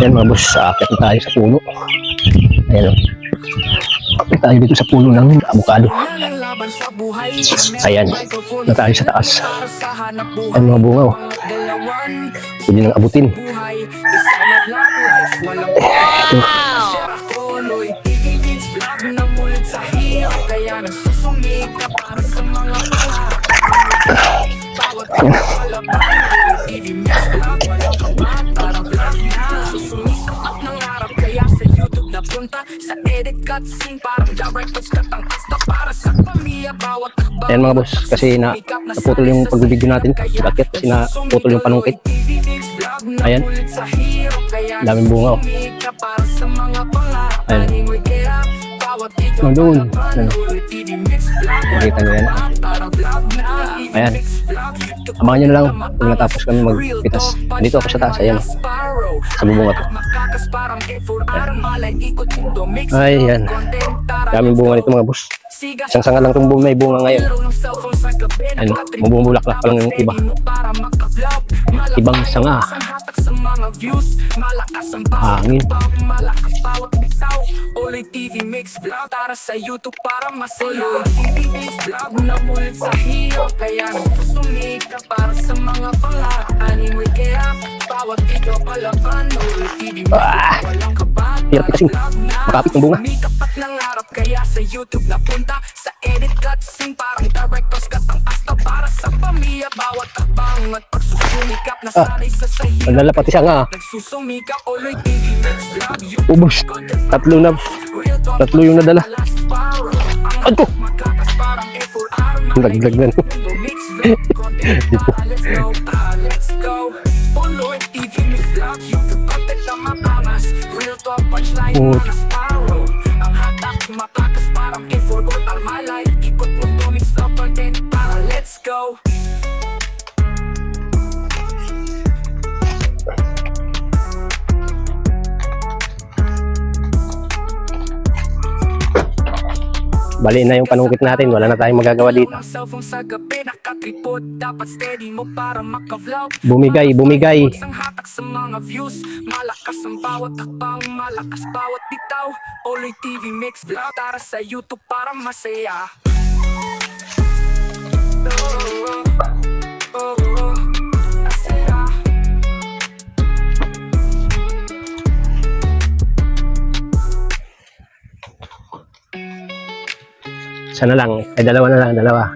Ayan mga boss, aakit na tayo sa puno. Ayan o. Aakit tayo dito sa puno ng avocado. Ayan, na tayo sa taas. Ayan mga bunga o. Pwede nang abutin. Ito. Ayan mga boss, kasi naputol yung pagbibideo natin. Bakit? Kasi naputol yung panungkit. Ayan. Daming bunga oh. Ayan. Doon. Ano? Makita nyo yan. Ayan. Abangan nyo na lang pag natapos kami magpitas. Dito ako sa taas. Ayan. Sa bubunga to. Ayan. Daming bunga nito mga boss. Isang sanga lang itong may bunga ngayon. Ano, mabumulaklak pa lang yung iba. Ibang sanga. Hangin. Oloy TV Mix Vlog para sa YouTube para masaya. TV Mix Vlog na mulit sa hirap, kaya nagsusumika para sa mga pangahaning may kaya bawat video palaban. Oloy TV Mix Vlog walang kapat. Hirap kasi makapit ng bunga. Kapat ng harap kaya sa YouTube napunta sa edit cutscene parang director's cut ang asta para sa pamilya. Bawat takbang at pagsusumikap na sanay sa sahirap. Nagdala pati siya nga. Nagsusumikap Oloy TV Mix Vlog. Ubus. Tatlo yung nadala. Ato! Laglag na. Let's go! Bali na yung panungkit natin, wala na tayong magagawa dito. Bumigay, bumigay. Malakas ang bawat takbang, malakas bawat bitaw. Oloy TV Mix Vlog para sa YouTube para masaya. Sana lang, ay dalawa na lang, dalawa.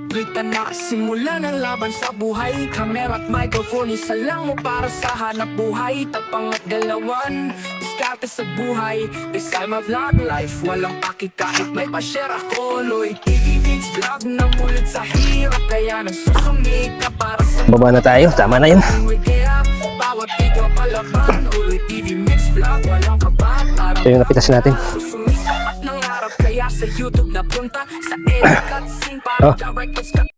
Brita na simula ng laban sa buhay. Camera at microphone, isa lang mo para sa hanap buhay. Tapang at galawan, diskarte sa buhay. This time of vlog life, walang paki kahit may pa-share ako. Oloy TV Mix Vlog na mulit sa hirap, kaya nagsusumika para sa... Baba na tayo, tama na yun. Bawat video palaban, Oloy TV Mix Vlog, walang kapat. Ito yung napitas natin. Kaya sa YouTube napunta sa edit cutscene para director's cut.